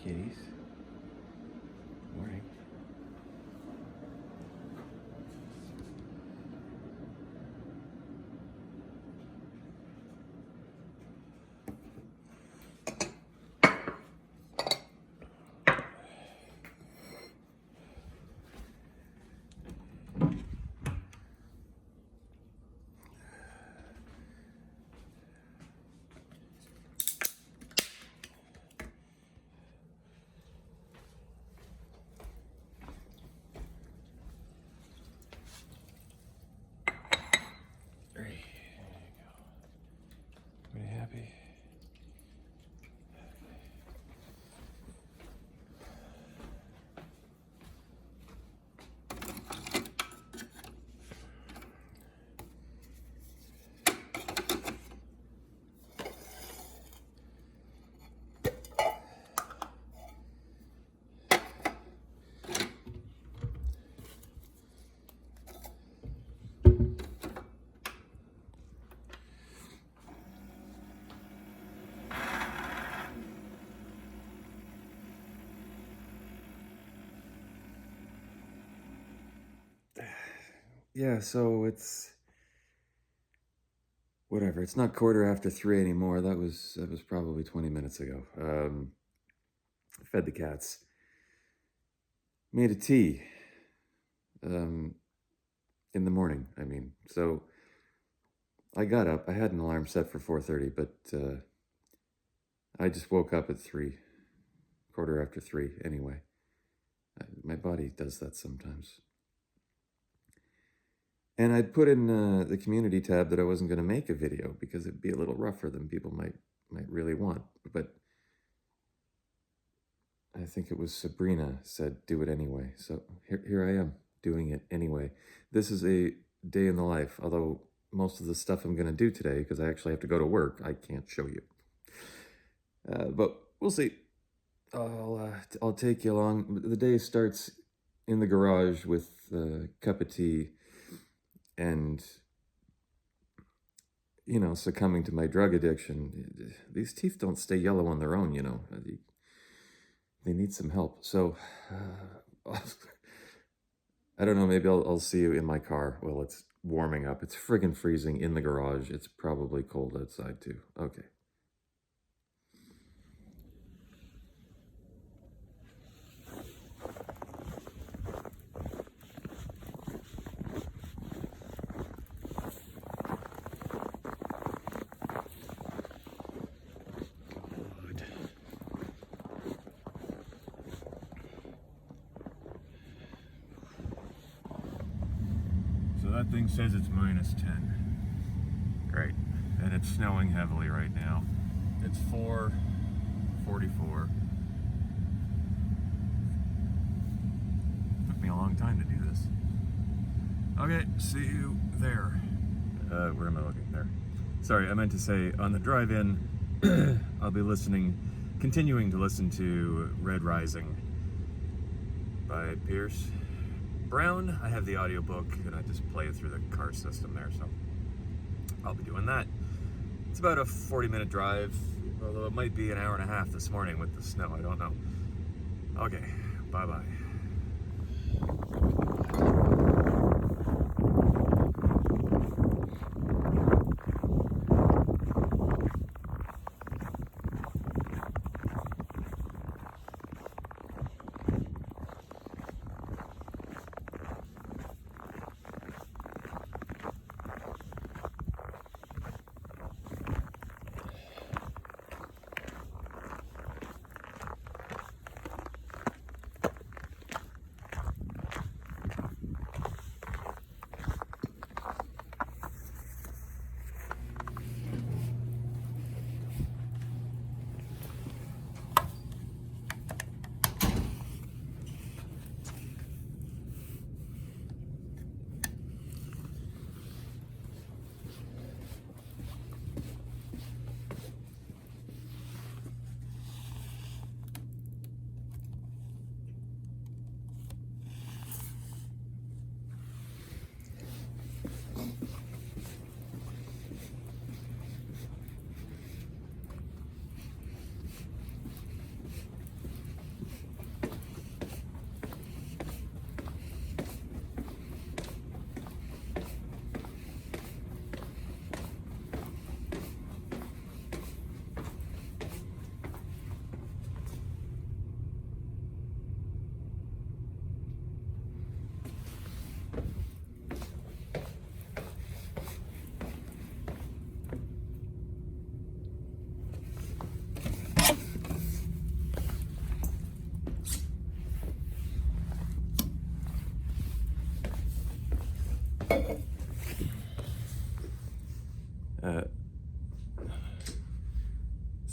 kitties. Morning. There you go. Pretty happy? Yeah, so it's whatever. It's not 3:15 anymore. That was probably 20 minutes ago. Fed the cats. Made a tea. In the morning, I mean. So I got up. I had an alarm set for 4:30, but I just woke up at 3:15 anyway. My body does that sometimes. And I'd put in the community tab that I wasn't going to make a video because it'd be a little rougher than people might really want. But I think it was Sabrina said, do it anyway. So here I am doing it anyway. This is a day in the life, although most of the stuff I'm going to do today, because I actually have to go to work, I can't show you. But we'll see. I'll take you along. The day starts in the garage with a cup of tea and, you know, succumbing to my drug addiction. These teeth don't stay yellow on their own, you know. They need some help. So, I don't know, maybe I'll see you in my car while it's warming up. It's friggin' freezing in the garage. It's probably cold outside too. Okay. So that thing says it's -10. Great. And it's snowing heavily right now. It's 4:44. Took me a long time to do this. Okay, see you there. Where am I looking? There. Sorry, I meant to say on the drive-in, I'll be continuing to listen to Red Rising by Pierce Brown. I have the audiobook and I just play it through the car system there, so I'll be doing that. It's about a 40-minute drive, although it might be an hour and a half this morning with the snow, I don't know. Okay, bye-bye.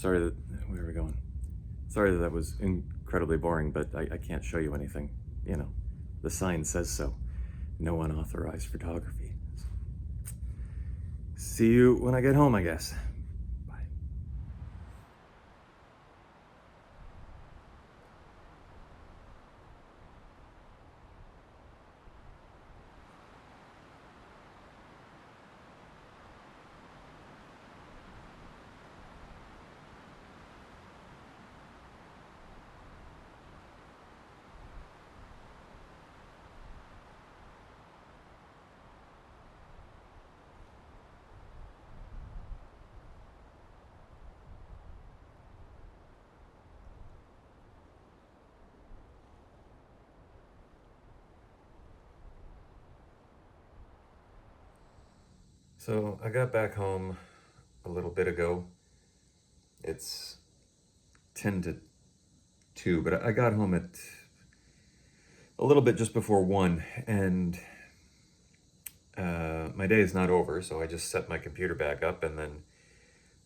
Sorry that, where are we going? Sorry that was incredibly boring, but I can't show you anything. You know, the sign says so. No unauthorized photography. See you when I get home, I guess. Bye. So I got back home a little bit ago. It's 10 to 2, but I got home at a little bit just before 1, and my day is not over, so I just set my computer back up, and then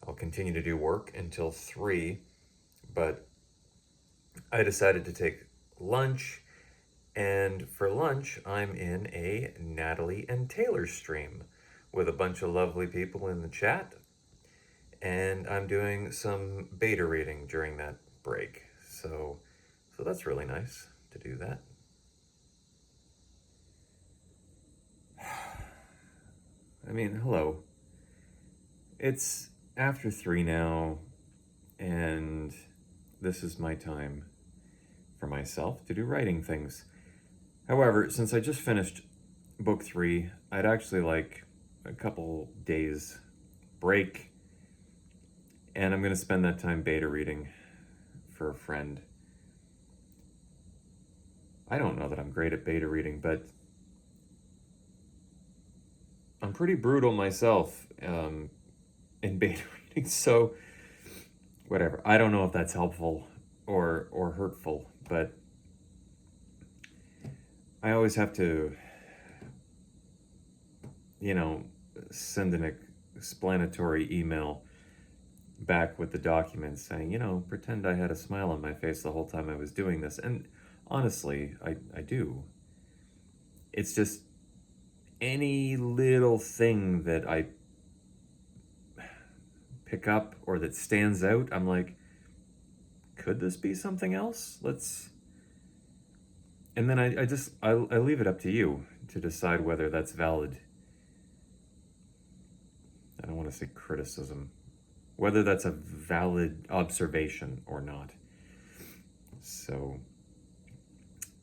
I'll continue to do work until 3, but I decided to take lunch, and for lunch, I'm in a Natalie and Taylor stream with a bunch of lovely people in the chat, and I'm doing some beta reading during that break. So that's really nice to do that. I mean, hello. It's after 3 now, and this is my time for myself to do writing things. However, since I just finished book 3, I'd actually like a couple days break, and I'm going to spend that time beta reading for a friend. I don't know that I'm great at beta reading, but I'm pretty brutal myself in beta reading, so whatever. I don't know if that's helpful or hurtful, but I always have to, send an explanatory email back with the documents saying, pretend I had a smile on my face the whole time I was doing this. And honestly, I do. It's just any little thing that I pick up or that stands out, I'm like, could this be something else? And then I leave it up to you to decide whether that's valid. I don't want to say criticism, whether that's a valid observation or not. So,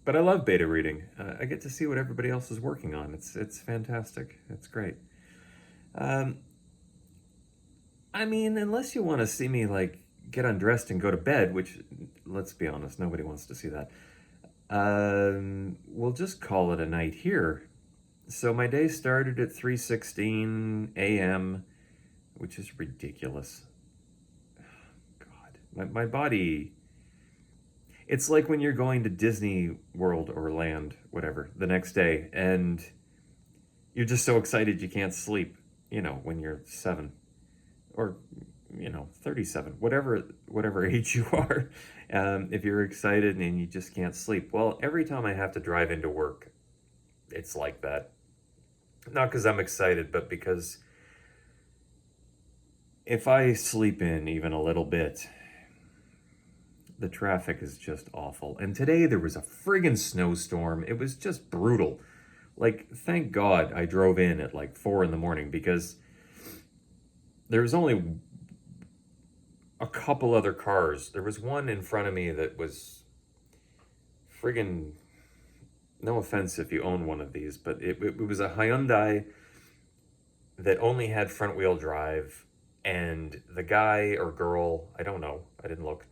but I love beta reading. I get to see what everybody else is working on. It's fantastic. It's great. I mean, unless you want to see me like get undressed and go to bed, which, let's be honest, nobody wants to see that. We'll just call it a night here. So my day started at 3:16 a.m., which is ridiculous. God, my body. It's like when you're going to Disney World or Land, whatever, the next day, and you're just so excited you can't sleep. When you're 7 or 37, whatever age you are, if you're excited and you just can't sleep. Well, every time I have to drive into work, it's like that. Not because I'm excited, but because if I sleep in even a little bit, the traffic is just awful. And today there was a friggin' snowstorm. It was just brutal. Like, thank God I drove in at like 4 in the morning, because there was only a couple other cars. There was one in front of me that was friggin', no offense if you own one of these, but it was a Hyundai that only had front wheel drive, and the guy or girl, I don't know, I didn't look,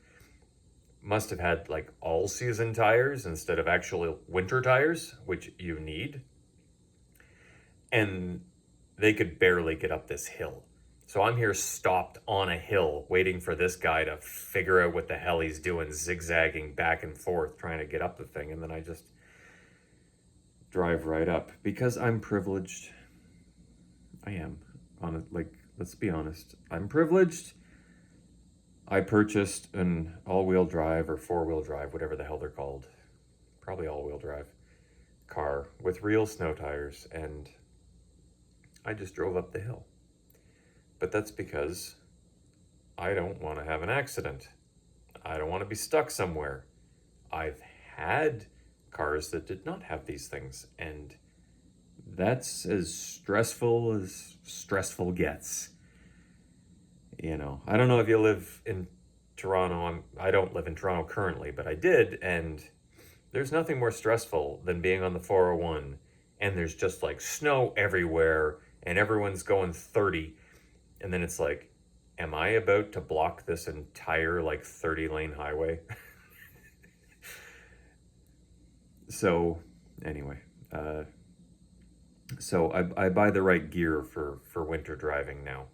must have had like all season tires instead of actual winter tires, which you need. And they could barely get up this hill. So I'm here stopped on a hill waiting for this guy to figure out what the hell he's doing, zigzagging back and forth trying to get up the thing. And then I just drive right up because I'm privileged. I am. Let's be honest. I'm privileged. I purchased an all-wheel drive or four-wheel drive, whatever the hell they're called, probably all-wheel drive car with real snow tires, and I just drove up the hill. But that's because I don't want to have an accident. I don't want to be stuck somewhere. I've had cars that did not have these things, and that's as stressful gets. You know, I don't know if you live in Toronto. I don't live in Toronto currently, but I did, and there's nothing more stressful than being on the 401 and there's just like snow everywhere and everyone's going 30, and then it's like, am I about to block this entire like 30-lane highway? So anyway, so I buy the right gear for winter driving now.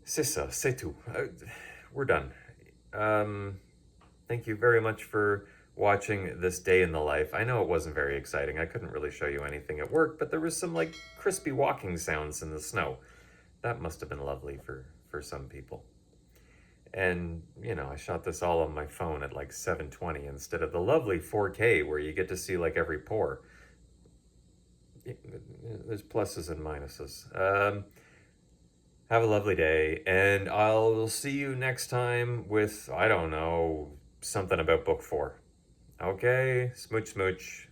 C'est ça, c'est tout. We're done. Thank you very much for watching this day in the life. I know it wasn't very exciting. I couldn't really show you anything at work, but there was some like crispy walking sounds in the snow. That must have been lovely for some people. And, you know, I shot this all on my phone at like 720 instead of the lovely 4K where you get to see like every pore. There's pluses and minuses. Have a lovely day, and I'll see you next time with, I don't know, something about book 4. Okay, smooch smooch.